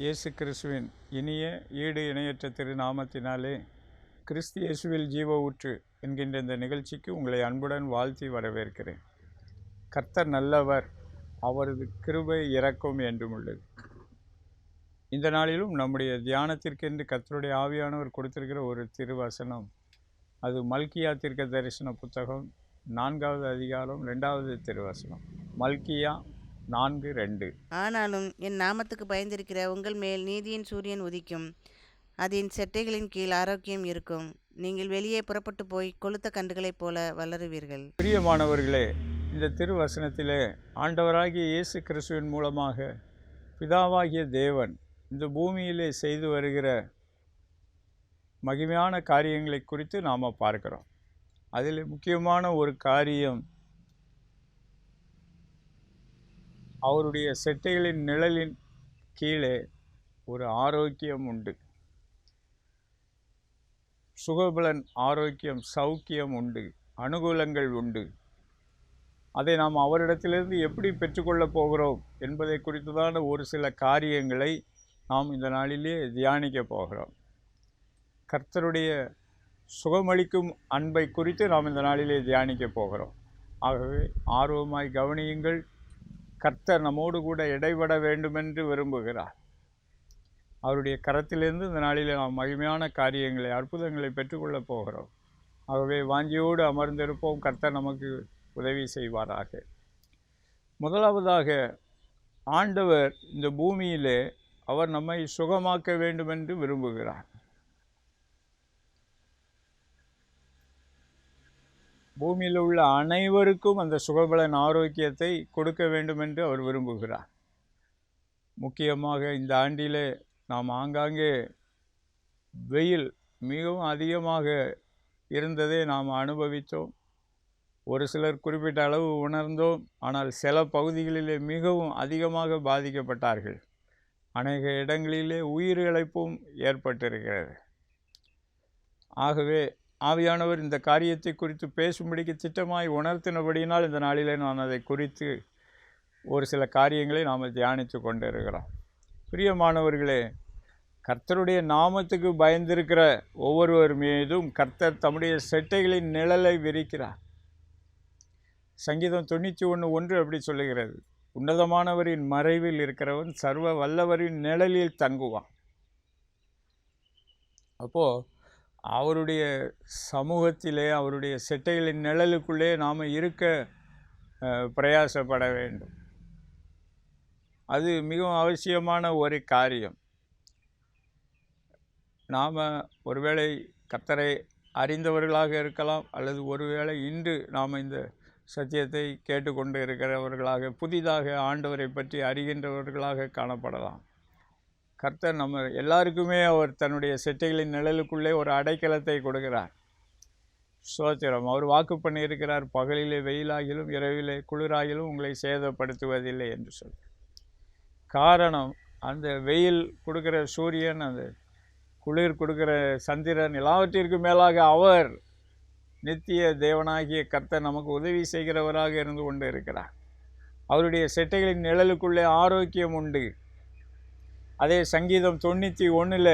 இயேசு கிறிஸ்துவின் இனிய ஈடு இணையற்ற திருநாமத்தினாலே கிறிஸ்து இயேசுவில் ஜீவ ஊற்று என்கின்ற இந்த நிகழ்ச்சிக்கு உங்களை அன்புடன் வாழ்த்தி வரவேற்கிறேன். கர்த்தர் நல்லவர், அவரது கிருபை இரக்கம் என்றும் உள்ளது. இந்த நாளிலும் நம்முடைய தியானத்திற்கென்று கர்த்தருடைய ஆவியானவர் கொடுத்திருக்கிற ஒரு திருவசனம், அது மல்கியா தீர்க்க தரிசன புத்தகம் 4வது அதிகாரம் 2வது திருவசனம். மல்கியா 4:2. ஆனாலும் என் நாமத்துக்கு பயந்திருக்கிற உங்கள் மேல் நீதியின் சூரியன் உதிக்கும், அதன் செட்டைகளின் கீழ் ஆரோக்கியம் இருக்கும். நீங்கள் வெளியே புறப்பட்டு போய் கொளுத்த கன்றுகளைப் போல வளருவீர்கள். பிரியமானவர்களே, இந்த திருவசனத்திலே ஆண்டவராகிய இயேசு கிறிஸ்துவின் மூலமாக பிதாவாகிய தேவன் இந்த பூமியிலே செய்து வருகிற மகிமையான காரியங்களை குறித்து நாம் பார்க்கிறோம். அதில் முக்கியமான ஒரு காரியம், அவருடைய செட்டைகளின் நிழலின் கீழே ஒரு ஆரோக்கியம் உண்டு, சுகபலன், ஆரோக்கியம், சௌக்கியம் உண்டு, அனுகூலங்கள் உண்டு. அதை நாம் அவரிடத்திலிருந்து எப்படி பெற்றுக்கொள்ளப் போகிறோம் என்பதை குறித்துதான ஒரு சில காரியங்களை நாம் இந்த நாளிலே தியானிக்க போகிறோம். கர்த்தருடைய சுகமளிக்கும் அன்பை குறித்து நாம் இந்த நாளிலே தியானிக்க போகிறோம். ஆகவே ஆர்வமாய் கவனியுங்கள். கர்த்தர் நம்மோடு கூட இடைபட வேண்டுமென்று விரும்புகிறார். அவருடைய கரத்திலிருந்து இந்த நாளிலே நாம் மகிமையான காரியங்களை, அற்புதங்களை பெற்றுக்கொள்ளப் போகிறோம். ஆகவே வாஞ்சியோடு அமர்ந்திருப்போம். கர்த்தர் நமக்கு உதவி செய்வாராக. முதலாவதாக, ஆண்டவர் இந்த பூமியிலே அவர் நம்மை சுகமாக்க வேண்டுமென்று விரும்புகிறார். பூமியில் உள்ள அனைவருக்கும் அந்த சுகபலன், ஆரோக்கியத்தை கொடுக்க வேண்டும் என்று அவர் விரும்புகிறார். முக்கியமாக இந்த ஆண்டிலே நாம் ஆங்காங்கே வெயில் மிகவும் அதிகமாக இருந்ததை நாம் அனுபவித்தோம். ஒரு சிலர் குறிப்பிட்ட அளவு உணர்ந்தோம். ஆனால் சில பகுதிகளிலே மிகவும் அதிகமாக பாதிக்கப்பட்டார்கள். அநேக இடங்களிலே உயிரிழப்பும் ஏற்பட்டிருக்கிறது. ஆகவே ஆவியானவர் இந்த காரியத்தை குறித்து பேசும்படிக்கு திட்டமாய் உணர்த்தினபடியினால் இந்த நாளிலே நான் அதை குறித்து ஒரு சில காரியங்களை நாம் தியானித்து கொண்டிருக்கிறோம். பிரியமானவர்களே, கர்த்தருடைய நாமத்துக்கு பயந்திருக்கிற ஒவ்வொருவர் மீதும் கர்த்தர் தம்முடைய செட்டைகளின் நிழலை விரிக்கிறார். சங்கீதம் 91:1 அப்படி சொல்லுகிறது, உன்னதமானவரின் மறைவில் இருக்கிறவன் சர்வ வல்லவரின் நிழலில் தங்குவான். அப்போது அவருடைய சமூகத்திலே, அவருடைய செட்டைகளின் நிழலுக்குள்ளே நாம் இருக்க பிரயாசப்பட வேண்டும். அது மிகவும் அவசியமான ஒரு காரியம். நாம் ஒருவேளை கர்த்தரை அறிந்தவர்களாக இருக்கலாம், அல்லது ஒருவேளை இன்று நாம் இந்த சத்தியத்தை கேட்டுக்கொண்டு இருக்கிறவர்களாக, புதிதாக ஆண்டவரை பற்றி அறிகின்றவர்களாக காணப்படலாம். கர்த்தர் நம்ம எல்லாருக்குமே அவர் தன்னுடைய செட்டைகளின் நிழலுக்குள்ளே ஒரு அடைக்கலத்தை கொடுக்கிறார். ஸ்தோத்திரம். அவர் வாக்கு பண்ணியிருக்கிறார், பகலிலே வெயிலாகிலும் இரவிலே குளிராகிலும் உங்களை சேதப்படுத்துவதில்லை என்று சொல்லி. காரணம், அந்த வெயில் கொடுக்கிற சூரியன், அந்த குளிர் கொடுக்கிற சந்திரன், எல்லாவற்றிற்கு மேலாக அவர் நித்திய தேவனாகிய கர்த்தர் நமக்கு உதவி செய்கிறவராக இருந்து கொண்டு இருக்கிறார். அவருடைய செட்டைகளின் நிழலுக்குள்ளே ஆரோக்கியம் உண்டு. அதே சங்கீதம் 91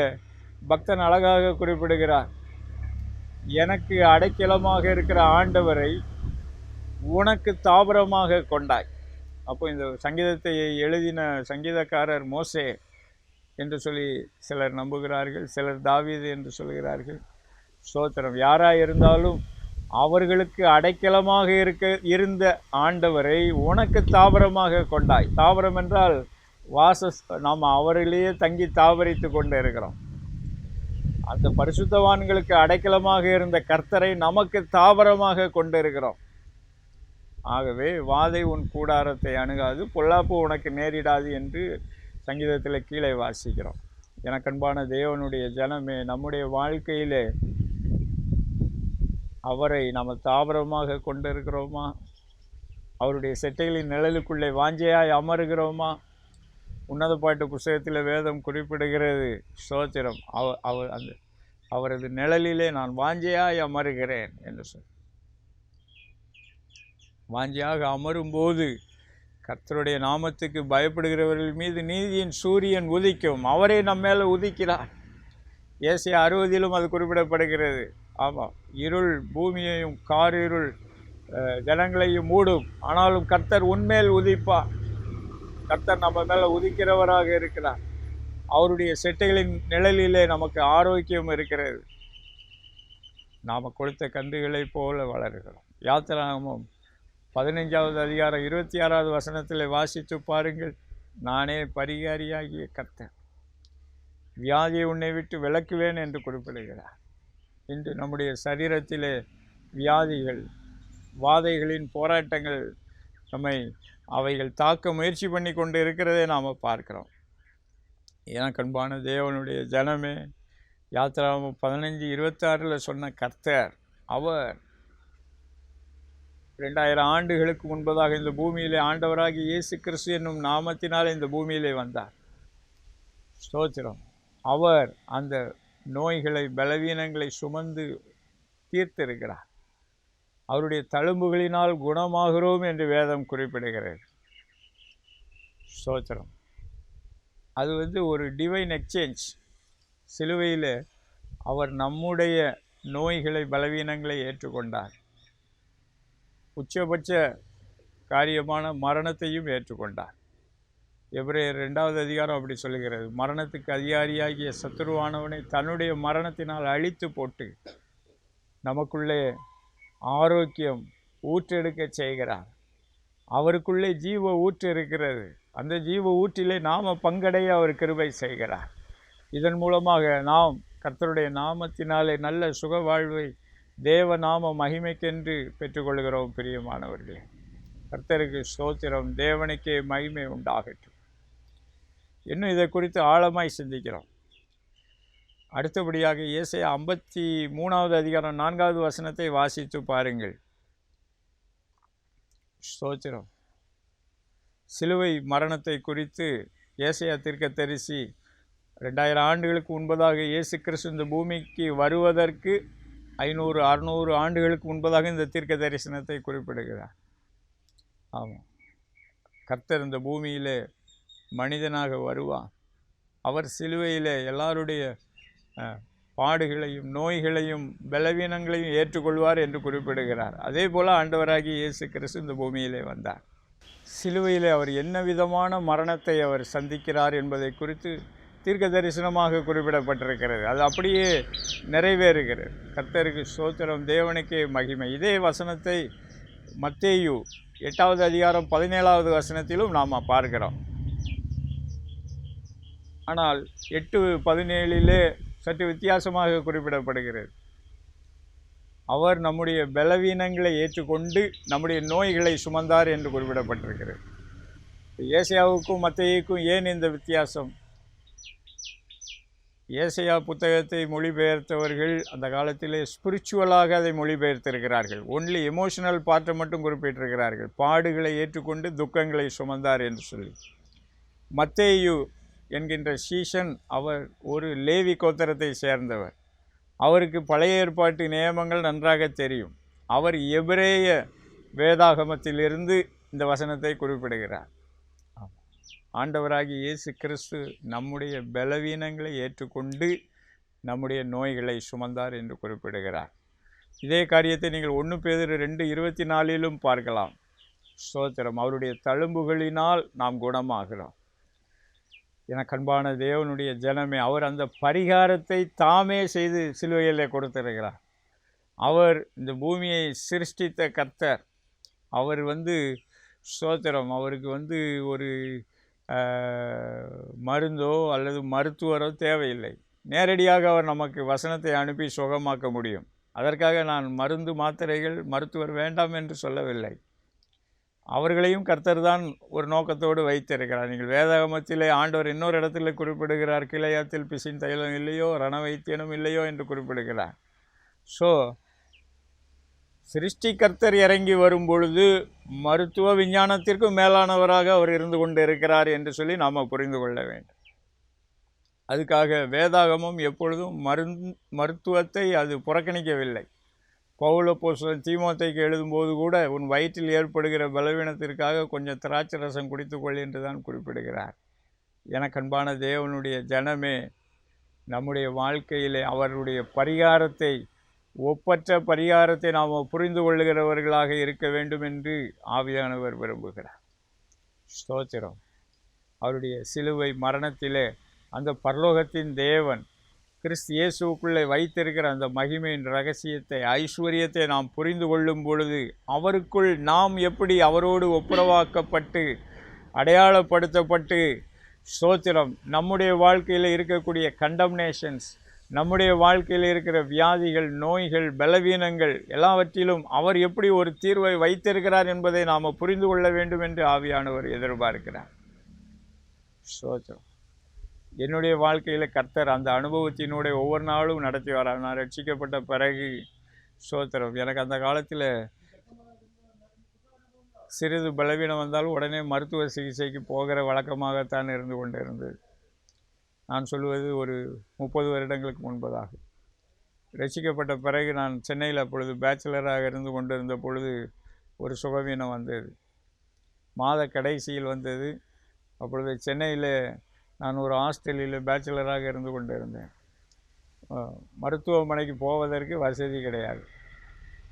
பக்தன் அழகாக குறிப்பிடுகிறார், எனக்கு அடைக்கலமாக இருக்கிற ஆண்டவரை உனக்கு தாபரமாக கொண்டாய். அப்போ இந்த சங்கீதத்தை எழுதின சங்கீதக்காரர் மோசே என்று சொல்லி சிலர் நம்புகிறார்கள், சிலர் தாவீது என்று சொல்கிறார்கள். ஸ்தோத்திரம். யாராக இருந்தாலும் அவர்களுக்கு அடைக்கலமாக இருந்த ஆண்டவரை உனக்கு தாபரமாக கொண்டாய். தாபரம் என்றால் நாம் அவரிலேயே தங்கி தாவரித்து கொண்டு இருக்கிறோம். அந்த பரிசுத்தவான்களுக்கு அடைக்கலமாக இருந்த கர்த்தரை நமக்கு தாவரமாக கொண்டு இருக்கிறோம். ஆகவே வாதை உன் கூடாரத்தை அணுகாது, பொல்லாப்பு உனக்கு நேரிடாது என்று சங்கீதத்தில் கீழே வாசிக்கிறோம். எனக்கன்பான தேவனுடைய ஜனமே, நம்முடைய வாழ்க்கையிலே அவரை நாம் தாவரமாக கொண்டு இருக்கிறோமா? அவருடைய செட்டைகளின் நிழலுக்குள்ளே வாஞ்சையாய் அமருகிறோமா? உன்னத பாட்டு புஸ்தகத்தில் வேதம் குறிப்பிடுகிறது, ஸ்தோத்திரம், அவரது நிழலிலே நான் வாஞ்சையாய் அமருகிறேன் என்று சொல். வாஞ்சையாக அமரும்போது கர்த்தருடைய நாமத்துக்கு பயப்படுகிறவர்கள் மீது நீதியின் சூரியன் உதிக்கும். அவரே நம்ம மேலே உதிக்கிறார். ஏசாயா 60 அது குறிப்பிடப்படுகிறது. ஆமாம், இருள் பூமியையும் காரிருள் ஜனங்களையும் மூடும், ஆனாலும் கர்த்தர் உன்மேல் உதிப்பார். கர்த்தர் நம்ம மேலே உதிக்கிறவராக இருக்கிறார். அவருடைய செட்டைகளின் நிழலிலே நமக்கு ஆரோக்கியம் இருக்கிறது. நாம் கொடுத்த கன்றுகளைப் போல வளர்கிறோம். யாத்திராகமம் 15வது அதிகாரம் 26வது வசனத்தில் வாசித்து பாருங்கள். நானே பரிகாரியாகிய கர்த்தர், வியாதியை உன்னை விட்டு விலக்குவேன் என்று குறிப்பிடுகிறார். இன்று நம்முடைய சரீரத்திலே வியாதிகள், வாதைகளின் போராட்டங்கள் அவைகள் தாக்க முயற்சி பண்ணி கொண்டு இருக்கிறதை நாம் பார்க்கிறோம். எனக்கு அன்பான தேவனுடைய ஜனமே, யாத்திராகமம் 15:26 சொன்ன கர்த்தர், அவர் 2000 ஆண்டுகளுக்கு முன்பதாக இந்த பூமியிலே ஆண்டவராகி இயேசு கிறிஸ்து என்னும் நாமத்தினால் இந்த பூமியிலே வந்தார். ஸ்தோத்திரம். அவர் அந்த நோய்களை, பலவீனங்களை சுமந்து தீர்த்திருக்கிறார். அவருடைய தழும்புகளினால் குணமாகிறோம் என்று வேதம் குறிப்பிடுகிறது. ஸ்தோத்திரம். அது ஒரு டிவைன் எக்ஸ்சேஞ்ச். சிலுவையில் அவர் நம்முடைய நோய்களை, பலவீனங்களை ஏற்றுக்கொண்டார். உச்சபட்ச காரியமான மரணத்தையும் ஏற்றுக்கொண்டார். எபிரேயர் 2வது அதிகாரம் அப்படி சொல்லுகிறது. மரணத்துக்கு அதிகாரியாகிய சத்துருவானவனை தன்னுடைய மரணத்தினால் அழித்து போட்டு நமக்குள்ளே ஆரோக்கியம் ஊற்றெடுக்க செய்கிறார். அவருக்குள்ளே ஜீவ ஊற்று இருக்கிறது. அந்த ஜீவ ஊற்றிலே நாம் பங்கடைய அவர் கிருபை செய்கிறார். இதன் மூலமாக நாம் கர்த்தருடைய நாமத்தினாலே நல்ல சுக வாழ்வை தேவ நாம மகிமைக்கென்று பெற்றுக்கொள்கிறோம். பிரியமானவர்களே, கர்த்தருக்கு ஸ்தோத்திரம். தேவனுக்கே மகிமை உண்டாகட்டும். இன்னும் இதை குறித்து ஆழமாய் சிந்திக்கிறோம். அடுத்தபடியாக ஏசாயா 53வது அதிகாரம் 4வது வசனத்தை வாசித்து பாருங்கள். ஸ்தோத்திரம். சிலுவை மரணத்தை குறித்து ஏசாயா தீர்க்கதரிசி 2000 ஆண்டுகளுக்கு முன்பதாக இயேசு கிறிஸ்து இந்த பூமிக்கு வருவதற்கு 500-600 ஆண்டுகளுக்கு முன்பதாக இந்த தீர்க்க தரிசனத்தை குறிப்பிடுகிறார். ஆமாம், கர்த்தர் இந்த பூமியிலே மனிதனாக வருவார். அவர் சிலுவையிலே எல்லாருடைய பாடுகளையும், நோய்களையும், பலவீனங்களையும் ஏற்றுக்கொள்வார் என்று குறிப்பிடுகிறார். அதே போல் ஆண்டவராகிய இயேசு கிறிஸ்து இந்த பூமியிலே வந்தார். சிலுவையிலே அவர் என்ன விதமான மரணத்தை அவர் சந்திக்கிறார் என்பதை குறித்து தீர்க்க தரிசனமாக குறிப்பிடப்பட்டிருக்கிறது. அது அப்படியே நிறைவேறுகிறது. கர்த்தருக்கு ஸ்தோத்திரம். தேவனுக்கே மகிமை. இதே வசனத்தை மத்தேயு 8வது அதிகாரம் 17வது வசனத்திலும் நாம் பார்க்கிறோம். ஆனால் 8:17 சற்று வித்தியாசமாக குறிப்பிடப்படுகிறது. அவர் நம்முடைய பலவீனங்களை ஏற்றுக்கொண்டு நம்முடைய நோய்களை சுமந்தார் என்று குறிப்பிடப்பட்டிருக்கிறது. ஏசாயாவுக்கும் மத்தேயுக்கும் ஏன் இந்த வித்தியாசம்? ஏசாயா புத்தகத்தை மொழிபெயர்த்தவர்கள் அந்த காலத்திலே ஸ்பிரிச்சுவலாக அதை மொழிபெயர்த்திருக்கிறார்கள். ஒன்லி எமோஷனல் பார்ட்டை மட்டும் குறிப்பிட்டிருக்கிறார்கள். பாடுகளை ஏற்றுக்கொண்டு துக்கங்களை சுமந்தார் என்று சொல்லி. மத்தேயு என்கின்ற சீஷன், அவர் ஒரு லேவி கோத்திரத்தை சேர்ந்தவர். அவருக்கு பழைய ஏற்பாட்டு நியமங்கள் நன்றாக தெரியும். அவர் எபிரேய வேதாகமத்திலிருந்து இந்த வசனத்தை குறிப்பிடுகிறார். ஆண்டவராகிய இயேசு கிறிஸ்து நம்முடைய பலவீனங்களை ஏற்றுக்கொண்டு நம்முடைய நோய்களை சுமந்தார் என்று குறிப்பிடுகிறார். இதே காரியத்தை நீங்கள் 1 பேதுரு 2:24 பார்க்கலாம். ஸ்தோத்திரம். அவருடைய தழும்புகளினால் நாம் குணமாகிறோம். எனக்கு அன்பான தேவனுடைய ஜனமே, அவர் அந்த பரிகாரத்தை தாமே செய்து சிலுவையிலே கொடுத்திருக்கிறார். அவர் இந்த பூமியை சிருஷ்டித்த கர்த்தர். அவர் ஸ்தோத்திரம், அவருக்கு ஒரு மருந்தோ அல்லது மருத்துவரோ தேவையில்லை. நேரடியாக அவர் நமக்கு வசனத்தை அனுப்பி சுகமாக்க முடியும். அதற்காக நான் மருந்து மாத்திரைகள், மருத்துவர் வேண்டாம் என்று சொல்லவில்லை. அவர்களையும் கர்த்தர் தான் ஒரு நோக்கத்தோடு வைத்திருக்கிறார். நீங்கள் வேதாகமத்திலே ஆண்டவர் இன்னொரு இடத்துல குறிப்பிடுகிறார், கிளையாத்தில் பிசின் தைலம் இல்லையோ, ரணவைத்தியனும் இல்லையோ என்று குறிப்பிடுகிறார். ஸோ சிருஷ்டி கர்த்தர் இறங்கி வரும் பொழுது மருத்துவ விஞ்ஞானத்திற்கும் மேலானவராக அவர் இருந்து கொண்டு இருக்கிறார் என்று சொல்லி நாம் புரிந்து கொள்ள வேண்டும். அதுக்காக வேதாகமம் எப்பொழுதும் மருத்துவத்தை அது புறக்கணிக்கவில்லை. பவுல் அப்போஸ்தலன் தீமோத்தேயுக்கு எழுதும்போது கூட உன் வயிற்றில் ஏற்படுகிற பலவீனத்திற்காக கொஞ்சம் திராட்சை ரசம் குடித்துக்கொள் என்று தான் குறிப்பிடுகிறார். எனக்கு அன்பான தேவனுடைய ஜனமே, நம்முடைய வாழ்க்கையிலே அவருடைய பரிகாரத்தை, ஒப்பற்ற பரிகாரத்தை நாம் புரிந்து கொள்ளுகிறவர்களாக இருக்க வேண்டும் என்று ஆவியானவர் விரும்புகிறார். ஸ்தோத்திரம். அவருடைய சிலுவை மரணத்திலே அந்த பரலோகத்தின் தேவன் கிறிஸ்து இயேசுவுக்குள்ளே வைத்திருக்கிற அந்த மகிமையின் ரகசியத்தை, ஐஸ்வர்யத்தை நாம் புரிந்து கொள்ளும் பொழுது அவருக்குள் நாம் எப்படி அவரோடு ஒப்புரவாக்கப்பட்டு அடையாளப்படுத்தப்பட்டு, ஸ்தோத்திரம், நம்முடைய வாழ்க்கையில் இருக்கக்கூடிய கண்டம்னேஷன்ஸ், நம்முடைய வாழ்க்கையில் இருக்கிற வியாதிகள், நோய்கள், பலவீனங்கள் எல்லாவற்றிலும் அவர் எப்படி ஒரு தீர்வை வைத்திருக்கிறார் என்பதை நாம் புரிந்து கொள்ள வேண்டும் என்று ஆவியானவர் எதிர்பார்க்கிறார். ஸ்தோத்திரம். என்னுடைய வாழ்க்கையில் கர்த்தர் அந்த அனுபவத்தினுடைய ஒவ்வொரு நாளும் நடத்தி வரார். நான் ரட்சிக்கப்பட்ட பிறகு ஸ்தோத்திரம், எனக்கு அந்த காலத்தில் சிறிது பலவீனம் வந்தாலும் உடனே மருத்துவ சிகிச்சைக்கு போகிற வழக்கமாகத்தான் இருந்து கொண்டு இருந்தது. நான் சொல்வது ஒரு 30 வருடங்களுக்கு முன்பதாக. ரட்சிக்கப்பட்ட பிறகு நான் சென்னையில் அப்பொழுது பேச்சுலராக இருந்து கொண்டிருந்த பொழுது ஒரு சுகவீனம் வந்தது. மாத கடைசியில் வந்தது. அப்பொழுது சென்னையில் நான் ஒரு ஹாஸ்டலில் பேச்சுலராக இருந்து கொண்டு இருந்தேன். மருத்துவமனைக்கு போவதற்கு வசதி கிடையாது.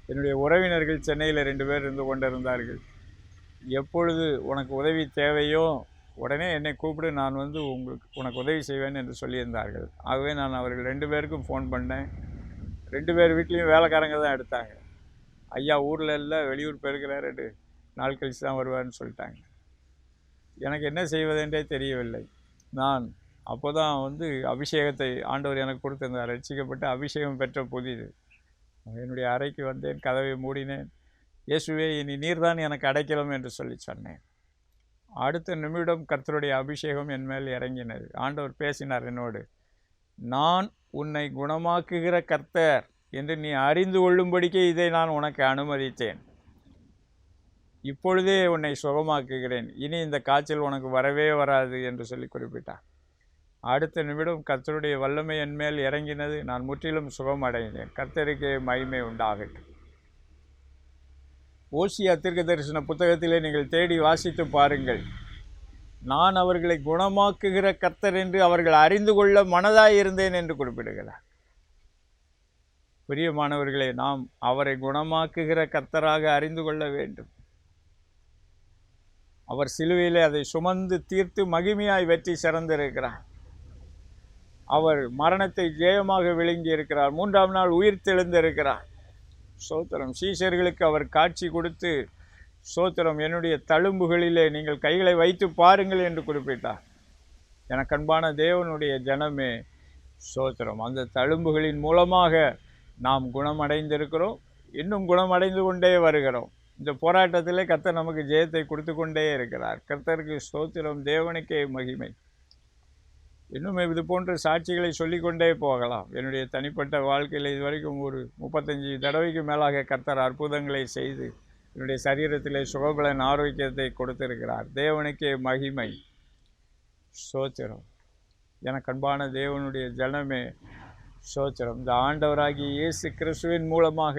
என்னுடைய உறவினர்கள் சென்னையில் 2 பேர் இருந்து கொண்டிருந்தார்கள். எப்பொழுது உனக்கு உதவி தேவையோ உடனே என்னை கூப்பிடு, நான் வந்து உனக்கு உதவி செய்வேன் என்று சொல்லியிருந்தார்கள். ஆகவே நான் அவர்கள் 2 பேருக்கும் ஃபோன் பண்ணேன். 2 பேர் வீட்லேயும் வேலைக்காரங்க தான் எடுத்தாங்க. ஐயா ஊரில் இல்லை, வெளியூர் போயிருக்கிறார், 2 நாள் கழித்து தான் வருவார்னு சொல்லிட்டாங்க. எனக்கு என்ன செய்வதென்றே தெரியவில்லை. நான் அப்போ தான் வந்து அபிஷேகத்தை ஆண்டவர் எனக்கு கொடுத்திருந்தார். ரட்சிக்கப்பட்டு அபிஷேகம் பெற்ற புதிது. என்னுடைய அறைக்கு வந்தேன், கதவை மூடினேன். இயேசுவே, இனி நீர்தான் எனக்கு அடைக்கலம் என்று சொல்லி சொன்னேன். அடுத்த நிமிடம் கர்த்தருடைய அபிஷேகம் என் மேல் இறங்கினது. ஆண்டவர் பேசினார் என்னோடு. நான் உன்னை குணமாக்குகிற கர்த்தர் என்று நீ அறிந்து கொள்ளும்படிக்கே இதை நான் உனக்கு அனுமதித்தேன். இப்பொழுதே உன்னை சுகமாக்குகிறேன். இனி இந்த காய்ச்சல் உனக்கு வரவே வராது என்று சொல்லி குறிப்பிட்டார். அடுத்த நிமிடம் கர்த்தருடைய வல்லமை என் மேல் இறங்கினது. நான் முற்றிலும் சுகம் அடைந்தேன். கர்த்தருக்கே மகிமை உண்டாகட்டும். ஓசியா தீர்க்க தரிசன புத்தகத்திலே நீங்கள் தேடி வாசித்து பாருங்கள். நான் அவர்களை குணமாக்குகிற கர்த்தர் என்று அவர்கள் அறிந்து கொள்ள மனதாயிருந்தேன் என்று குறிப்பிடுகிறார். பிரியமானவர்களே, நாம் அவரை குணமாக்குகிற கர்த்தராக அறிந்து கொள்ள வேண்டும். அவர் சிலுவையிலே அதை சுமந்து தீர்த்து மகிமையாய் வெற்றி சிறந்திருக்கிறார். அவர் மரணத்தை ஜெயமாக விழுங்கி இருக்கிறார். 3ஆம் நாள் உயிர் தெழுந்திருக்கிறார். ஸ்தோத்திரம். சீஷர்களுக்கு அவர் காட்சி கொடுத்து, ஸ்தோத்திரம், என்னுடைய தழும்புகளிலே நீங்கள் கைகளை வைத்து பாருங்கள் என்று குறிப்பிட்டார். எனக்கு அன்பான தேவனுடைய ஜனமே, ஸ்தோத்திரம், அந்த தழும்புகளின் மூலமாக நாம் குணமடைந்திருக்கிறோம். இன்னும் குணமடைந்து கொண்டே வருகிறோம். இந்த போராட்டத்திலே கர்த்தர் நமக்கு ஜெயத்தை கொடுத்து கொண்டே இருக்கிறார். கர்த்தருக்கு ஸ்தோத்திரம், தேவனுக்கே மகிமை. இன்னும் இது போன்ற சாட்சிகளை சொல்லிக்கொண்டே போகலாம். என்னுடைய தனிப்பட்ட வாழ்க்கையில் இதுவரைக்கும் ஒரு 35 தடவைக்கு மேலாக கர்த்தர் அற்புதங்களை செய்து என்னுடைய சரீரத்திலே சுகபலன் ஆரோக்கியத்தை கொடுத்திருக்கிறார். தேவனுக்கே மகிமை. ஸ்தோத்திரம். எனக்கு அன்பான தேவனுடைய ஜனமே, ஸ்தோத்திரம், இந்த ஆண்டவராகிய இயேசு கிறிஸ்துவின் மூலமாக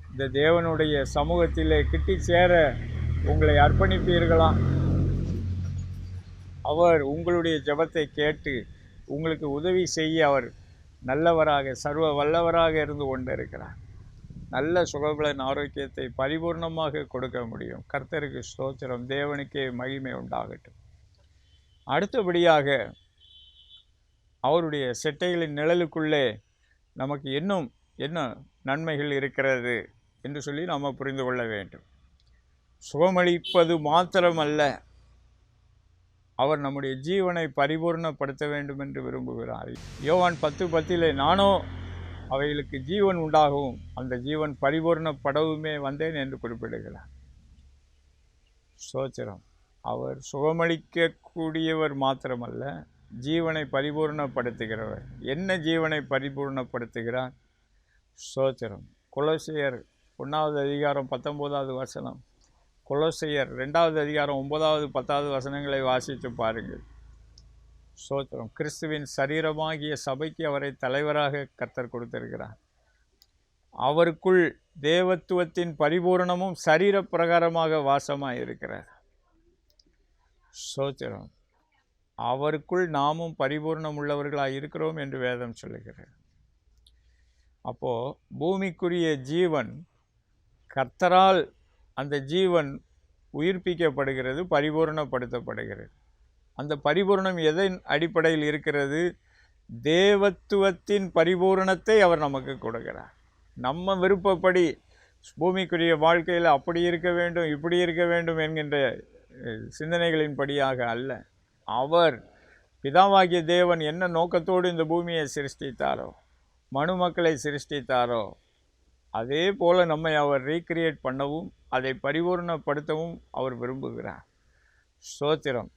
இந்த தேவனுடைய சமூகத்திலே கிட்டி சேர உங்களை அர்ப்பணிப்பீர்களா? அவர் உங்களுடைய ஜெபத்தை கேட்டு உங்களுக்கு உதவி செய்ய அவர் நல்லவராக, சர்வ வல்லவராக இருந்து கொண்டிருக்கிறார். நல்ல சுகபலன் ஆரோக்கியத்தை பரிபூர்ணமாக கொடுக்க முடியும். கர்த்தருக்கு ஸ்தோத்திரம். தேவனுக்கே மகிமை உண்டாகட்டும். அடுத்தபடியாக அவருடைய செட்டைகளின் நிழலுக்குள்ளே நமக்கு என்ன நன்மைகள் இருக்கிறது என்று சொல்லி நாம் புரிந்து கொள்ள வேண்டும். சுகமளிப்பது மாத்திரமல்ல, அவர் நம்முடைய ஜீவனை பரிபூர்ணப்படுத்த வேண்டும் என்று விரும்புகிறார். யோவான் 10:10 நானோ அவைகளுக்கு ஜீவன் உண்டாகவும் அந்த ஜீவன் பரிபூர்ணப்படவுமே வந்தேன் என்று குறிப்பிடுகிறார். ஸ்தோத்திரம். அவர் சுகமளிக்கக்கூடியவர் மாத்திரமல்ல, ஜீவனை பரிபூர்ணப்படுத்துகிறவர். என்ன ஜீவனை பரிபூர்ணப்படுத்துகிறார்? ஸ்தோத்திரம். கொலோசியர் 1வது அதிகாரம் 19வது வசனம், கொலோசியர் 2வது அதிகாரம் 9வது 10வது வசனங்களை வாசித்து பாருங்கள். ஸ்தோத்திரம். கிறிஸ்துவின் சரீரமாகிய சபைக்கு அவரை தலைவராக கர்த்தர் கொடுத்திருக்கிறார். அவருக்குள் தேவத்துவத்தின் பரிபூரணமும் சரீர பிரகாரமாக வாசமாக இருக்கிறார். ஸ்தோத்திரம். அவருக்குள் நாமும் பரிபூர்ணம் உள்ளவர்களாக இருக்கிறோம் என்று வேதம் சொல்லுகிறது. அப்போது பூமிக்குரிய ஜீவன் கர்த்தரால் அந்த ஜீவன் உயிர்ப்பிக்கப்படுகிறது, பரிபூரணப்படுத்தப்படுகிறது. அந்த பரிபூரணம் எதன் அடிப்படையில் இருக்கிறது? தேவத்துவத்தின் பரிபூரணத்தை அவர் நமக்கு கொடுக்கிறார். நம்ம விருப்பப்படி பூமிக்குரிய வாழ்க்கையில் அப்படி இருக்க வேண்டும், இப்படி இருக்க வேண்டும் என்கின்ற சிந்தனைகளின்படியாக அல்ல. அவர் பிதாவாகிய தேவன் என்ன நோக்கத்தோடு இந்த பூமியை சிருஷ்டித்தாரோ, மனுமக்களை சிருஷ்டித்தாரோ, அதே போல் நம்மை அவர் ரீக்ரியேட் பண்ணவும் அதை பரிபூர்ணப்படுத்தவும் அவர் விரும்புகிறார். ஸ்தோத்திரம்.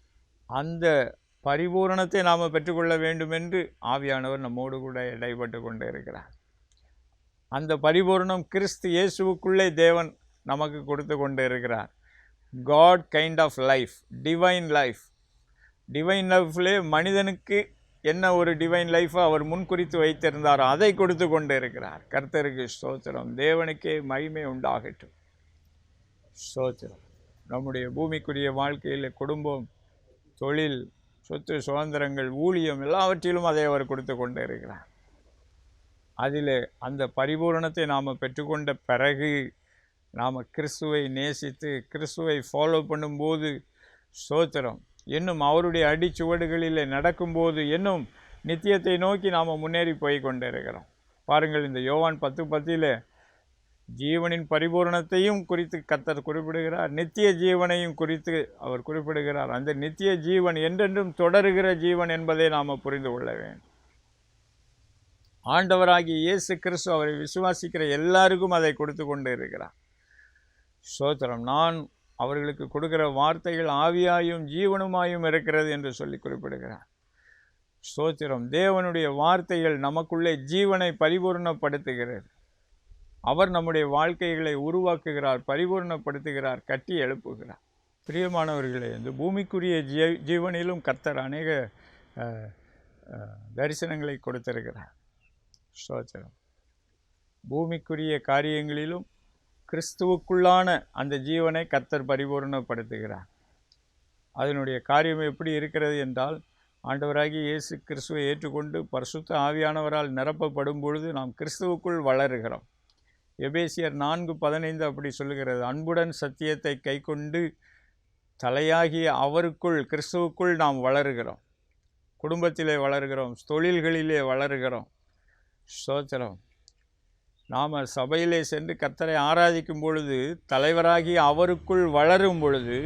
அந்த பரிபூரணத்தை நாம் பெற்றுக்கொள்ள வேண்டும் என்று ஆவியானவர் நம்மோடு கூட இடைப்பட்டு கொண்டு இருக்கிறார். அந்த பரிபூரணம் கிறிஸ்து இயேசுவுக்குள்ளே தேவன் நமக்கு கொடுத்து கொண்டு இருக்கிறார். God kind of life, divine life. Divine லைஃப்லே மனிதனுக்கு என்ன ஒரு டிவைன் லைஃப்பை அவர் முன்குறித்து வைத்திருந்தாரோ அதை கொடுத்து கொண்டு இருக்கிறார். கர்த்தருக்கு ஸ்தோத்திரம். தேவனுக்கே மகிமை உண்டாகட்டும். ஸ்தோத்திரம். நம்முடைய பூமிக்குரிய வாழ்க்கையில் குடும்பம், தொழில், சொத்து சுதந்திரங்கள், ஊழியம் எல்லாவற்றிலும் அதை அவர் கொடுத்து கொண்டு இருக்கிறார். அதில் அந்த பரிபூரணத்தை நாம் பெற்றுக்கொண்ட பிறகு நாம் கிறிஸ்துவை நேசித்து கிறிஸ்துவை ஃபாலோ பண்ணும்போது, ஸ்தோத்திரம், இன்னும் அவருடைய அடிச்சுவடுகளில் நடக்கும்போது இன்னும் நித்தியத்தை நோக்கி நாம் முன்னேறி போய் கொண்டு இருக்கிறோம். பாருங்கள், இந்த யோவான் 10:10 ஜீவனின் பரிபூரணத்தையும் குறித்து கர்த்தர் குறிப்பிடுகிறார், நித்திய ஜீவனையும் குறித்து அவர் குறிப்பிடுகிறார். அந்த நித்திய ஜீவன் என்றென்றும் தொடருகிற ஜீவன் என்பதை நாம் புரிந்து கொள்ள வேண்டும். ஆண்டவராகிய இயேசு கிறிஸ்து அவரை விசுவாசிக்கிற எல்லாருக்கும் அதை கொடுத்து கொண்டு இருக்கிறார். ஸ்தோத்திரம். நான் அவர்களுக்கு கொடுக்கிற வார்த்தைகள் ஆவியாயும் ஜீவனுமாயும் இருக்கிறது என்று சொல்லி குறிப்பிடுகிறார். ஸ்தோத்திரம். தேவனுடைய வார்த்தைகள் நமக்குள்ளே ஜீவனை பரிபூர்ணப்படுத்துகிறது. அவர் நம்முடைய வாழ்க்கைகளை உருவாக்குகிறார், பரிபூர்ணப்படுத்துகிறார், கட்டி எழுப்புகிறார். பிரியமானவர்களே, இந்த பூமிக்குரிய ஜீவனிலும் கர்த்தர் அநேக தரிசனங்களை கொடுத்திருக்கிறார். ஸ்தோத்திரம். பூமிக்குரிய காரியங்களிலும் கிறிஸ்துவுக்குள்ளான அந்த ஜீவனை கர்த்தர் பரிபூர்ணப்படுத்துகிறார். அதனுடைய காரியம் எப்படி இருக்கிறது என்றால், ஆண்டவராகிய இயேசு கிறிஸ்துவை ஏற்றுக்கொண்டு பரிசுத்த ஆவியானவரால் நிரப்பப்படும் பொழுது நாம் கிறிஸ்துவுக்குள் வளருகிறோம். எபேசியர் 4:15 அப்படி சொல்லுகிறது. அன்புடன் சத்தியத்தை கைக்கொண்டு தலையாகிய அவருக்குள், கிறிஸ்துவுக்குள் நாம் வளருகிறோம். குடும்பத்திலே வளருகிறோம், தொழில்களிலே வளருகிறோம். ஸ்தோத்திரம். நாம் சபையிலே சென்று கர்த்தரை ஆராதிக்கும் பொழுது, தலைவராகி அவருக்குள் வளரும் பொழுது,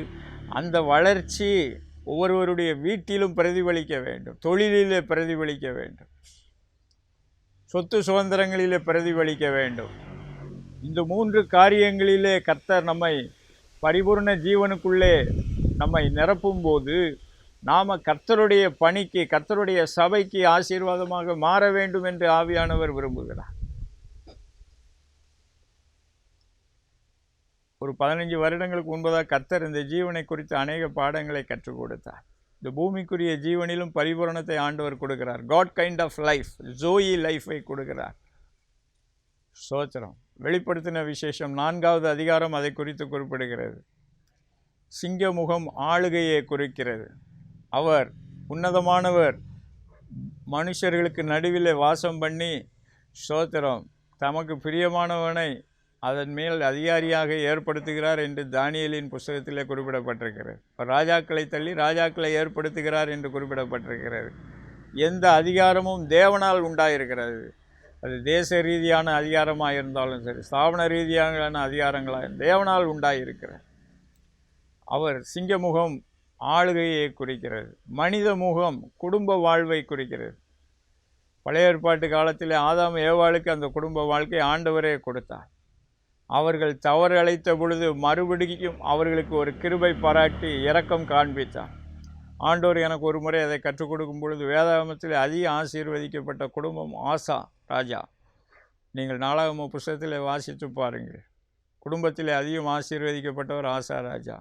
அந்த வளர்ச்சி ஒவ்வொருவருடைய வீட்டிலும் பிரதிபலிக்க வேண்டும், தொழிலிலே பிரதிபலிக்க வேண்டும், சொத்து சுதந்திரங்களிலே பிரதிபலிக்க வேண்டும். இந்த 3 காரியங்களிலே கர்த்தர் நம்மை பரிபூர்ண ஜீவனுக்குள்ளே நம்மை நிரப்பும்போது நாம் கர்த்தருடைய பணிக்கு, கர்த்தருடைய சபைக்கு ஆசீர்வாதமாக மாற வேண்டும் என்று ஆவியானவர் விரும்புகிறார். ஒரு 15 வருடங்களுக்கு முன்பதாக கர்த்தர் இந்த ஜீவனை குறித்து அநேக பாடங்களை கற்றுக் கொடுத்தார். இந்த பூமிக்குரிய ஜீவனிலும் பரிபூரணத்தை ஆண்டவர் கொடுக்கிறார். God kind of life, joy லைஃபை கொடுக்கிறார். ஸ்தோத்திரம். வெளிப்படுத்தின விசேஷம் 4வது அதிகாரம் அதை குறித்து குறிப்பிடுகிறது. சிங்கமுகம் ஆளுகையை குறிக்கிறது. அவர் உன்னதமானவர், மனுஷர்களுக்கு நடுவிலே வாசம் பண்ணி, ஸ்தோத்திரம், தமக்கு பிரியமானவனை அதன் மேல் அதிகாரியாக ஏற்படுத்துகிறார் என்று தானியேலின் புஸ்தகத்திலே குறிப்பிடப்பட்டிருக்கிறது. ராஜாக்களை தள்ளி ராஜாக்களை ஏற்படுத்துகிறார் என்று குறிப்பிடப்பட்டிருக்கிறது. எந்த அதிகாரமும் தேவனால் உண்டாயிருக்கிறது. அது தேச ரீதியான அதிகாரமாக இருந்தாலும் சரி, ஸ்தாபன ரீதியான அதிகாரங்களாக தேவனால் உண்டாயிருக்கிறது. அவர் சிங்கமுகம் ஆளுகையை குறிக்கிறது. மனித முகம் குடும்ப வாழ்வை குறிக்கிறது. பழைய ஏற்பாட்டு காலத்தில் ஆதாம் ஏவாளுக்கு அந்த குடும்ப வாழ்க்கை ஆண்டவரே கொடுத்தார். அவர்கள் தவறு அழைத்த பொழுது மறுபடியும் அவர்களுக்கு ஒரு கிருபை பாராட்டி இரக்கம் காண்பித்தார். ஆண்டவர் எனக்கு ஒரு முறை அதை கற்றுக் கொடுக்கும் பொழுது, வேதாகமத்தில் அதிக ஆசீர்வதிக்கப்பட்ட குடும்பம் ஆசா ராஜா. நீங்கள் நாளாகம புஸ்தகத்தில் வாசித்து பாருங்கள். குடும்பத்தில் அதிகம் ஆசீர்வதிக்கப்பட்டவர் ஆசா ராஜா.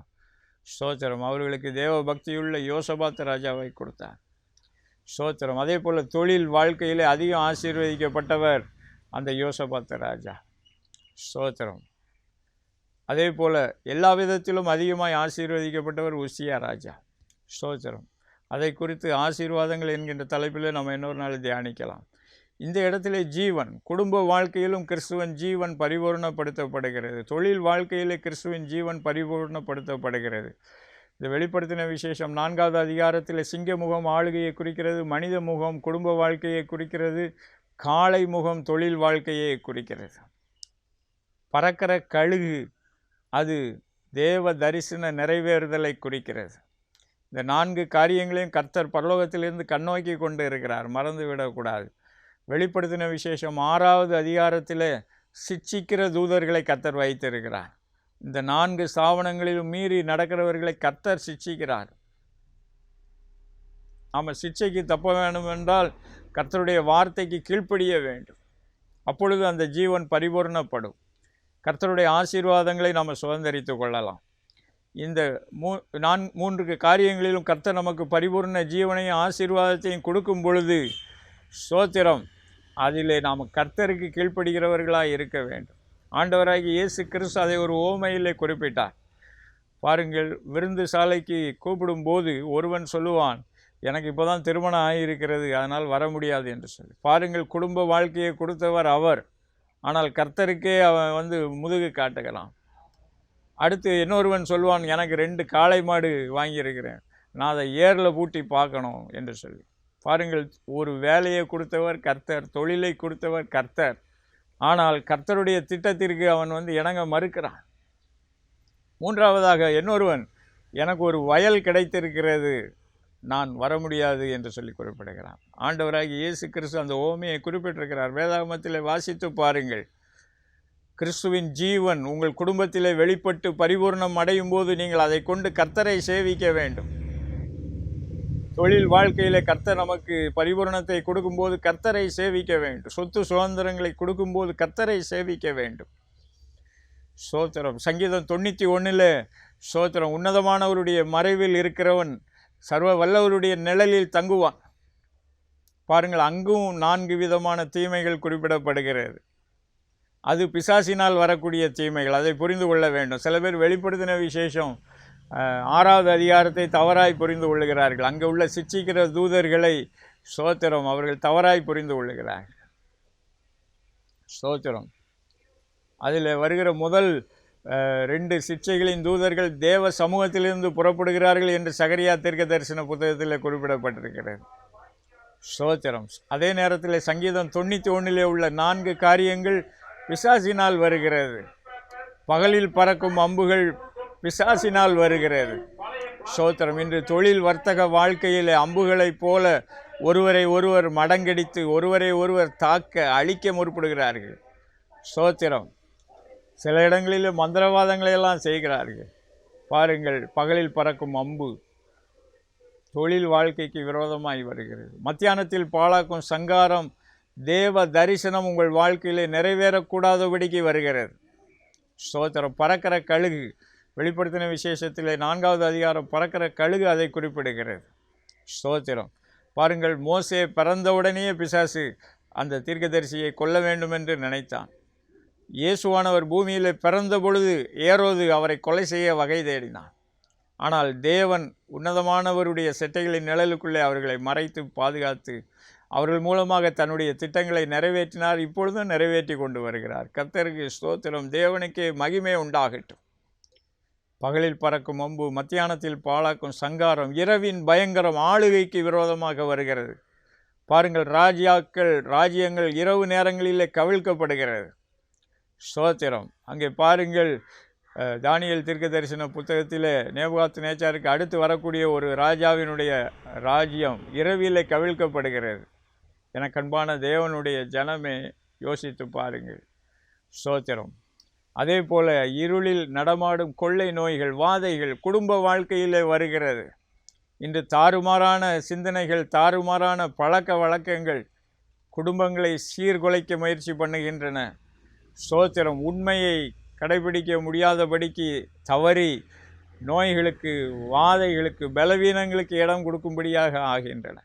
ஸ்தோத்திரம். அவர்களுக்கு தேவ பக்தியுள்ள யோசபாத் ராஜாவை கொடுத்தார். ஸ்தோத்திரம். அதே போல் தொழில் வாழ்க்கையில் அதிகம் ஆசீர்வதிக்கப்பட்டவர் அந்த யோசபாத் ராஜா. ஸ்தோத்திரம். அதே போல் எல்லா விதத்திலும் அதிகமாய் ஆசீர்வதிக்கப்பட்டவர் உசியா ராஜா. ஸ்தோத்திரம். அதை குறித்து ஆசீர்வாதங்கள் என்கின்ற தலைப்பில் நம்ம இன்னொரு நாள் தியானிக்கலாம். இந்த இடத்திலே ஜீவன், குடும்ப வாழ்க்கையிலும் கிறிஸ்துவன் ஜீவன் பரிபூர்ணப்படுத்தப்படுகிறது. தொழில் வாழ்க்கையிலே கிறிஸ்துவின் ஜீவன் பரிபூர்ணப்படுத்தப்படுகிறது. இந்த வெளிப்படுத்தின விசேஷம் 4வது அதிகாரத்தில் சிங்க முகம் ஆளுகையை குறிக்கிறது, மனித முகம் குடும்ப வாழ்க்கையை குறிக்கிறது, காளை முகம் தொழில் வாழ்க்கையை குறிக்கிறது. பறக்கிற கழுகு அது தேவ தரிசன நிறைவேறுதலை குறிக்கிறது. இந்த 4 காரியங்களையும் கர்த்தர் பரலோகத்திலிருந்து கண்ணோக்கி கொண்டு இருக்கிறார், மறந்து விடக்கூடாது. வெளிப்படுத்தின விசேஷம் 6வது அதிகாரத்தில் சிட்சிக்கிற தூதர்களை கர்த்தர் வைத்திருக்கிறார். இந்த 4 ஸ்தாபனங்களிலும் மீறி நடக்கிறவர்களை கர்த்தர் சிட்சிக்கிறார். நாம் சிட்சைக்கு தப்ப வேண்டும் என்றால் கர்த்தருடைய வார்த்தைக்கு கீழ்ப்படிய வேண்டும். அப்பொழுது அந்த ஜீவன் பரிபூர்ணப்படும். கர்த்தருடைய ஆசீர்வாதங்களை நாம் சுதந்திரித்து கொள்ளலாம். இந்த 3 காரியங்களிலும் கர்த்தர் நமக்கு பரிபூர்ண ஜீவனையும் ஆசீர்வாதத்தையும் கொடுக்கும் பொழுது ஸ்தோத்திரம், அதிலே நாம் கர்த்தருக்கு கீழ்ப்படுகிறவர்களாக இருக்க வேண்டும். ஆண்டவராகிய இயேசு கிறிஸ்து அதை ஒரு ஓமையிலே குறிப்பிட்டார். பாருங்கள், விருந்து சாலைக்கு கூப்பிடும்போது ஒருவன் சொல்லுவான், எனக்கு இப்போ தான் திருமணம் ஆகியிருக்கிறது, அதனால் வர முடியாது என்று சொல்லி. பாருங்கள், குடும்ப வாழ்க்கையை கொடுத்தவர் அவர், ஆனால் கர்த்தருக்கே அவன் முதுகு காட்டுகிறான். அடுத்து இன்னொருவன் சொல்லுவான், எனக்கு 2 காளை மாடு வாங்கியிருக்கிறேன், நான் அதை ஏரில் பூட்டி பார்க்கணும் என்று சொல்லி. பாருங்கள், ஒரு வேலையை கொடுத்தவர் கர்த்தர், தொழிலை கொடுத்தவர் கர்த்தர், ஆனால் கர்த்தருடைய திட்டத்திற்கு அவன் இணங்க மறுக்கிறான். 3வதாக இன்னொருவன், எனக்கு ஒரு வயல் கிடைத்திருக்கிறது, நான் வர முடியாது என்று சொல்லி குறிப்பிடுகிறான். ஆண்டவராகிய இயேசு கிறிஸ்து அந்த ஓமையை குறிப்பிட்டிருக்கிறார். வேதாகமத்திலே வாசித்து பாருங்கள். கிறிஸ்துவின் ஜீவன் உங்கள் குடும்பத்திலே வெளிப்பட்டு பரிபூர்ணம் அடையும் போது நீங்கள் அதை கொண்டு கர்த்தரை சேவிக்க வேண்டும். தொழில் வாழ்க்கையிலே கர்த்தர் நமக்கு பரிபூரணத்தை கொடுக்கும்போது கர்த்தரை சேவிக்க வேண்டும். சொத்து சுதந்திரங்களை கொடுக்கும்போது கர்த்தரை சேவிக்க வேண்டும். ஸ்தோத்திரம். சங்கீதம் 91 ஸ்தோத்திரம், உன்னதமானவருடைய மறைவில் இருக்கிறவன் சர்வ வல்லவருடைய நிழலில் தங்குவான். பாருங்கள், அங்கும் 4 விதமான தீமைகள் குறிப்பிடப்படுகிறது. அது பிசாசினால் வரக்கூடிய தீமைகள், அதை புரிந்து கொள்ள வேண்டும். சில பேர் வெளிப்படுத்தின விசேஷம் 6வது அதிகாரத்தை தவறாய் புரிந்து கொள்ளுகிறார்கள். அங்கே உள்ள சிட்சிக்கிற தூதர்களை ஸ்தோத்திரம் அவர்கள் தவறாய் புரிந்து கொள்ளுகிறார்கள். ஸ்தோத்திரம். அதில் வருகிற முதல் 2 சிட்சைகளின் தூதர்கள் தேவ சமூகத்திலிருந்து புறப்படுகிறார்கள் என்று சகரியா தீர்க்க தரிசன புத்தகத்தில் குறிப்பிடப்பட்டிருக்கிறது. ஸ்தோத்திரம். அதே நேரத்தில் சங்கீதம் 91 உள்ள 4 காரியங்கள் பிசாசினால் வருகிறது. பகலில் பறக்கும் அம்புகள் பிசாசினால் வருகிறது. ஸ்தோத்திரம். இன்று தொழில் வர்த்தக வாழ்க்கையில் அம்புகளைப் போல ஒருவரை ஒருவர் மடங்கடித்து ஒருவரை ஒருவர் தாக்க அழிக்க முற்படுகிறார்கள். ஸ்தோத்திரம். சில இடங்களில் மந்திரவாதங்களையெல்லாம் செய்கிறார்கள். பாருங்கள், பகலில் பறக்கும் அம்பு தொழில் வாழ்க்கைக்கு விரோதமாய் வருகிறது. மத்தியானத்தில் பாழாக்கும் சங்காரம் தேவ தரிசனம் உங்கள் வாழ்க்கையிலே நிறைவேறக்கூடாதபடிக்கு வருகிறது. ஸ்தோத்திரம். பறக்கிற கழுகு வெளிப்படுத்தின விசேஷத்தில் 4வது அதிகாரம் பறக்கிற கழுகு அதை குறிப்பிடுகிறது. ஸ்தோத்திரம். பாருங்கள், மோசே பிறந்தவுடனே பிசாசு அந்த தீர்க்கதரிசியை கொல்ல வேண்டும் என்று நினைத்தான். இயேசுவானவர் பூமியில் பிறந்த பொழுது ஏரோது அவரை கொலை செய்ய வகை தேடினான். ஆனால் தேவன் உன்னதமானவருடைய செட்டைகளின் நிழலுக்குள்ளே அவர்களை மறைத்து பாதுகாத்து அவர்கள் மூலமாக தன்னுடைய திட்டங்களை நிறைவேற்றினார். இப்பொழுதும் நிறைவேற்றி கொண்டு வருகிறார். கர்த்தருக்கு ஸ்தோத்திரம். தேவனுக்கே மகிமை உண்டாகட்டும். பகலில் பறக்கும் அம்பு, மத்தியானத்தில் பாழாக்கும் சங்காரம், இரவின் பயங்கரம் ஆளுகைக்கு விரோதமாக வருகிறது. பாருங்கள், ராஜ்யங்கள் இரவு நேரங்களிலே கவிழ்க்கப்படுகிறது. ஸ்தோத்திரம். அங்கே பாருங்கள், தானியேல் தீர்க்க தரிசன புத்தகத்தில் நேபுகாத் நேச்சாருக்கு அடுத்து வரக்கூடிய ஒரு ராஜாவினுடைய ராஜ்யம் இரவிலே கவிழ்க்கப்படுகிறது. எனக்கு அன்பான தேவனுடைய ஜனமே, யோசித்து பாருங்கள். ஸ்தோத்திரம். அதே போல் இருளில் நடமாடும் கொள்ளை நோய்கள், வாதைகள் குடும்ப வாழ்க்கையிலே வருகிறது. இன்று தாறுமாறான சிந்தனைகள், தாறுமாறான பழக்க வழக்கங்கள் குடும்பங்களை சீர்குலைக்க முயற்சி பண்ணுகின்றன. ஸ்தோத்திரம். உண்மையை கடைபிடிக்க முடியாதபடிக்கு தவறி நோய்களுக்கு, வாதைகளுக்கு, பலவீனங்களுக்கு இடம் கொடுக்கும்படியாக ஆகின்றன.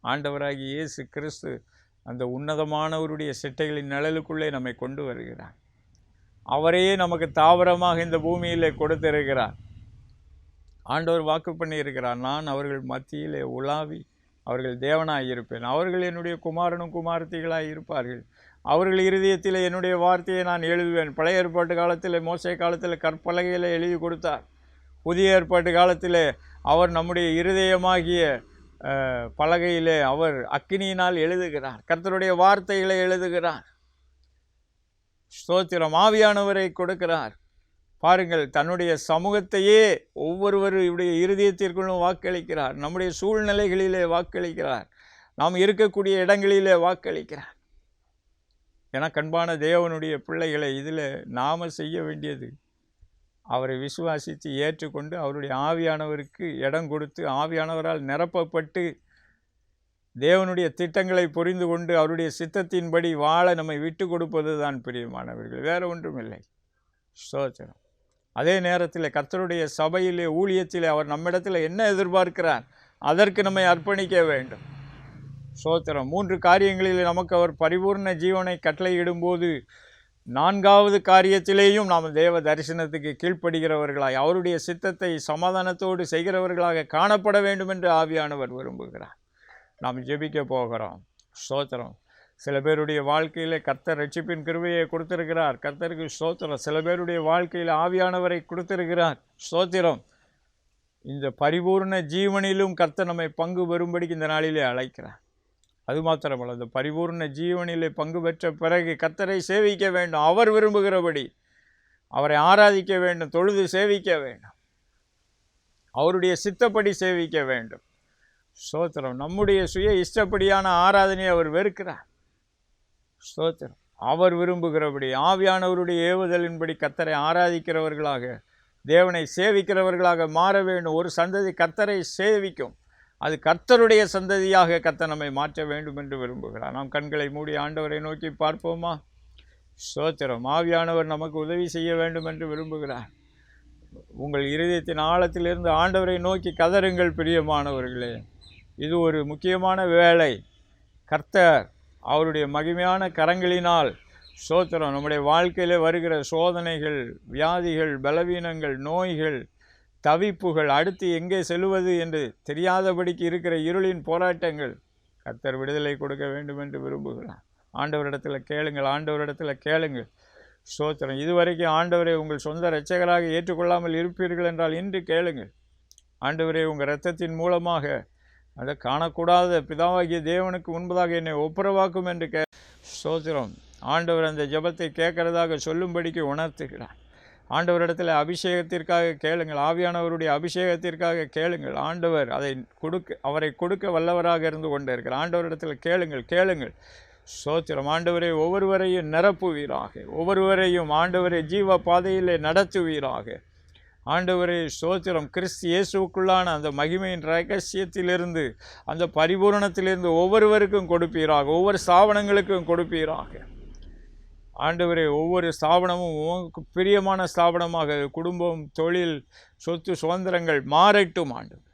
ஆண்டவராகிய இயேசு கிறிஸ்து அந்த உன்னதமானவருடைய செட்டைகளின் நிழலுக்குள்ளே நம்மை கொண்டு வருகிறார். அவரையே நமக்கு தாவரமாக இந்த பூமியிலே கொடுத்திருக்கிறார். ஆண்டவர் வாக்கு பண்ணியிருக்கிறார், நான் அவர்கள் மத்தியிலே உலாவி அவர்கள் தேவனாய் இருப்பேன், அவர்கள் என்னுடைய குமாரனும் குமாரத்திகளாய் இருப்பார்கள், அவர்கள் இருதயத்தில் என்னுடைய வார்த்தையை நான் எழுதுவேன். பழைய ஏற்பாட்டு காலத்தில் மோசே காலத்தில் கற்பலகையில் எழுதி கொடுத்தார். புதிய ஏற்பாட்டு காலத்தில் அவர் நம்முடைய இருதயமாகிய பலகையிலே அவர் அக்கினியினால் எழுதுகிறார், கர்த்தருடைய வார்த்தைகளை எழுதுகிறார். ஸ்தோத்திரம். ஆவியானவரை கொடுக்கிறார். பாருங்கள், தன்னுடைய சமூகத்தையே ஒவ்வொருவருடைய இருதயத்திற்குள்ளும் வாக்களிக்கிறார், நம்முடைய சூழ்நிலைகளிலே வாக்களிக்கிறார், நாம் இருக்கக்கூடிய இடங்களிலே வாக்களிக்கிறார். என கண்பான தேவனுடைய பிள்ளைகளை, இதில் நாம் செய்ய வேண்டியது அவரை விசுவாசித்து ஏற்றுக்கொண்டு அவருடைய ஆவியானவருக்கு இடம் கொடுத்து ஆவியானவரால் நிரப்பப்பட்டு தேவனுடைய திட்டங்களை புரிந்து கொண்டு அவருடைய சித்தத்தின்படி வாழ நம்மை விட்டு கொடுப்பது தான் பிரியமானவர்கள், வேறு ஒன்றுமில்லை. ஸ்தோத்திரம். அதே நேரத்தில் கர்த்தருடைய சபையிலே ஊழியத்திலே அவர் நம்மிடத்தில் என்ன எதிர்பார்க்கிறார், அதற்கு நம்மை அர்ப்பணிக்க வேண்டும். ஸ்தோத்திரம். 3 காரியங்களில் நமக்கு அவர் பரிபூர்ண ஜீவனை கட்டளையிடும்போது 4வது காரியத்திலேயும் நாம் தேவ தரிசனத்துக்கு கீழ்ப்படுகிறவர்களாய் அவருடைய சித்தத்தை சமாதானத்தோடு செய்கிறவர்களாக காணப்பட வேண்டும் என்று ஆவியானவர் விரும்புகிறார். நாம் ஜெபிக்க போகிறோம். ஸ்தோத்திரம். சில பேருடைய வாழ்க்கையில் கர்த்தர் ரட்சிப்பின் கிருபையை கொடுத்திருக்கிறார், கர்த்தருக்கு ஸ்தோத்திரம். சில பேருடைய வாழ்க்கையில் ஆவியானவரை கொடுத்திருக்கிறார், ஸ்தோத்திரம். இந்த பரிபூர்ண ஜீவனிலும் கர்த்தர் நம்மை பங்கு பெறும்படிக்கு இந்த நாளிலே அழைக்கிறார். அது மாத்திரமல்ல, இந்த பரிபூர்ண ஜீவனிலே பங்கு பெற்ற பிறகு கர்த்தரை சேவிக்க வேண்டும், அவர் விரும்புகிறபடி அவரை ஆராதிக்க வேண்டும், தொழுது சேவிக்க வேண்டும், அவருடைய சித்தப்படி சேவிக்க வேண்டும். ஸ்தோத்திரம். நம்முடைய சுய இஷ்டப்படியான ஆராதனையை அவர் வெறுக்கிறார். ஸ்தோத்திரம். அவர் விரும்புகிறபடி ஆவியானவருடைய ஏவுதலின்படி கர்த்தரை ஆராதிக்கிறவர்களாக தேவனை சேவிக்கிறவர்களாக மாற வேண்டும். ஒரு சந்ததி கர்த்தரை சேவிக்கும், அது கர்த்தருடைய சந்ததியாக கர்த்தர் நம்மை மாற்ற வேண்டும் என்று விரும்புகிறார். நாம் கண்களை மூடி ஆண்டவரை நோக்கி பார்ப்போமா? ஸ்தோத்திரம். ஆவியானவர் நமக்கு உதவி செய்ய வேண்டும் என்று விரும்புகிறார். உங்கள் இருதயத்தின் ஆழத்திலிருந்து ஆண்டவரை நோக்கி கதறுங்கள் பிரியமானவர்களே. இது ஒரு முக்கியமான வேலை. கர்த்தர் அவருடைய மகிமையான கரங்களினால் ஸ்தோத்திரம் நம்முடைய வாழ்க்கையில் வருகிற சோதனைகள், வியாதிகள், பலவீனங்கள், நோய்கள், தவிப்புகள், அடுத்து எங்கே செல்வது என்று தெரியாதபடிக்கு இருக்கிற இருளின் போராட்டங்கள் கர்த்தர் விடுதலை கொடுக்க வேண்டும் என்று விரும்புகிறார். ஆண்டவரிடத்தில் கேளுங்கள், ஆண்டவரிடத்தில் கேளுங்கள். ஸ்தோத்திரம். இதுவரைக்கும் ஆண்டவரை உங்கள் சொந்த இரட்சகராக ஏற்றுக்கொள்ளாமல் இருப்பீர்கள் என்றால் இன்று கேளுங்கள். ஆண்டவரே, உங்கள் இரத்தத்தின் மூலமாக அதை காணக்கூடாத பிதாவாகிய தேவனுக்கு முன்பதாக என்னை ஒப்புரவாக்கும் என்று ஸ்தோத்திரம். ஆண்டவர் அந்த ஜெபத்தை கேட்கறதாக சொல்லும்படிக்கு உணர்த்துகிறார். ஆண்டவரிடத்தில் அபிஷேகத்திற்காக கேளுங்கள், ஆவியானவருடைய அபிஷேகத்திற்காக கேளுங்கள். ஆண்டவர் அவரை கொடுக்க வல்லவராக இருந்து கொண்டே இருக்கிறார். ஆண்டவரிடத்தில் கேளுங்கள், கேளுங்கள். ஸ்தோத்திரம். ஆண்டவரை ஒவ்வொருவரையும் நிரப்புவீராக, ஒவ்வொருவரையும் ஆண்டவரை ஜீவ பாதையிலே நடத்துவீராக. ஆண்டவரே ஸ்தோத்திரம். கிறிஸ்து இயேசுக்குள்ளான அந்த மகிமையின் ரகசியத்திலிருந்து, அந்த பரிபூரணத்திலிருந்து ஒவ்வொருவருக்கும் கொடுப்பீராக, ஒவ்வொரு ஸ்தாபனங்களுக்கும் கொடுப்பீராக. ஆண்டவரே, ஒவ்வொரு ஸ்தாபனமும் உமக்கு பிரியமான ஸ்தாபனமாக, குடும்பம், தொழில், சொத்து, சுதந்திரங்கள் மாறட்டும். ஆண்டவர்,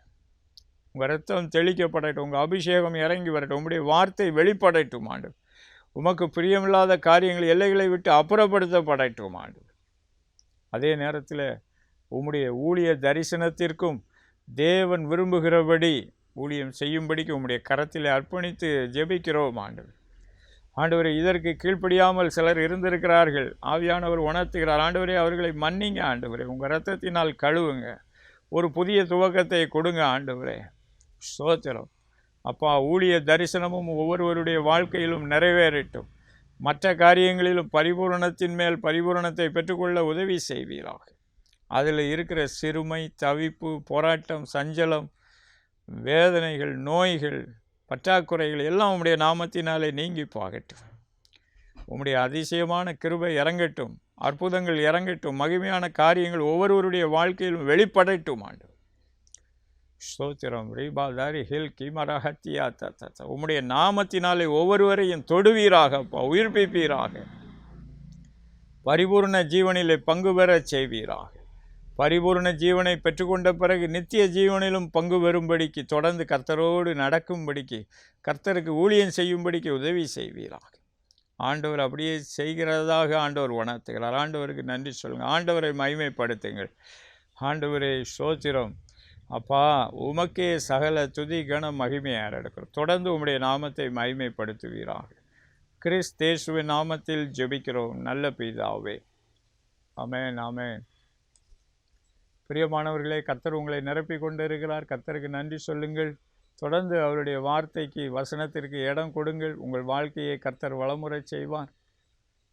உங்கள் ரத்தம் தெளிக்கப்படட்டும், உங்கள் அபிஷேகம் இறங்கி வரட்டும், உங்களுடைய வார்த்தை வெளிப்படட்டும். ஆண்டவர், உமக்கு பிரியமில்லாத காரியங்கள் எல்லைகளை விட்டு அப்புறப்படுத்தப்படட்டும். ஆண்டவர், அதே நேரத்தில் உம்முடைய ஊழிய தரிசனத்திற்கும் தேவன் விரும்புகிறபடி ஊழியம் செய்யும்படிக்கு உம்முடைய கரத்தில் அர்ப்பணித்து ஜெபிக்கிறோம். ஆண்டவர், ஆண்டவரே, இதற்கு கீழ்ப்படியாமல் சிலர் இருந்திருக்கிறார்கள். ஆவியானவர் உணர்த்துகிறார். ஆண்டவரே, அவர்களை மன்னிங்க. ஆண்டவரே, உங்கள் இரத்தத்தினால் கழுவுங்க, ஒரு புதிய துவக்கத்தை கொடுங்க. ஆண்டவரே ஸ்தோத்திரம். அப்பா, ஊழிய தரிசனமும் ஒவ்வொருவருடைய வாழ்க்கையிலும் நிறைவேறட்டும். மற்ற காரியங்களிலும் பரிபூரணத்தின் மேல் பரிபூரணத்தை பெற்றுக்கொள்ள உதவி செய்வீராக. அதில் இருக்கிற சிறுமை, தவிப்பு, போராட்டம், சஞ்சலம், வேதனைகள், நோய்கள், பற்றாக்குறைகள் எல்லாம் உம்முடைய நாமத்தினாலே நீங்கி போகட்டும். உம்முடைய அதிசயமான கிருபை இறங்கட்டும், அற்புதங்கள் இறங்கட்டும், மகிமையான காரியங்கள் ஒவ்வொருவருடைய வாழ்க்கையிலும் வெளிப்படட்டும். ஆண்டவர் ஸ்தோத்திரம். ரீபாதாரி ஹில் கிமரஹத்தியா தத்த. உம்முடைய நாமத்தினாலே ஒவ்வொருவரையும் தொடுவீராகப்பா, உயிர்ப்பிப்பீராக, பரிபூர்ண ஜீவனிலே பங்கு பெறச் செய்வீராக. பரிபூர்ண ஜீவனை பெற்றுக்கொண்ட பிறகு நித்திய ஜீவனிலும் பங்கு பெறும்படிக்கு, தொடர்ந்து கர்த்தரோடு நடக்கும்படிக்கு, கர்த்தருக்கு ஊழியம் செய்யும்படிக்கு உதவி செய்வீராக. ஆண்டவர் அப்படியே செய்கிறதாக ஆண்டவர் உணர்த்துகிறார். ஆண்டவருக்கு நன்றி சொல்லுங்கள். ஆண்டவரை மகிமைப்படுத்துங்கள். ஆண்டவரே ஸ்தோத்திரம். அப்பா, உமக்கே சகல துதி கன மகிமையாக எடுக்கிறோம். தொடர்ந்து உம்முடைய நாமத்தை மகிமைப்படுத்துவீராக. கிறிஸ்தேசுவின் நாமத்தில் ஜெபிக்கிறோம் நல்ல பிதாவே. ஆமென், ஆமென். பிரியமானவர்களே, கர்த்தர் உங்களை நிரப்பி கொண்டு இருக்கிறார். கர்த்தருக்கு நன்றி சொல்லுங்கள். தொடர்ந்து அவருடைய வார்த்தைக்கு, வசனத்திற்கு இடம் கொடுங்கள். உங்கள் வாழ்க்கையை கர்த்தர் வளமுறச் செய்வார்.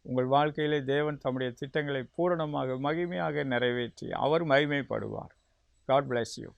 உங்கள் வாழ்க்கையிலே தேவன் தம்முடைய திட்டங்களை பூரணமாக மகிமையாக நிறைவேற்றி அவர் மகிமைப்படுவார். God bless you.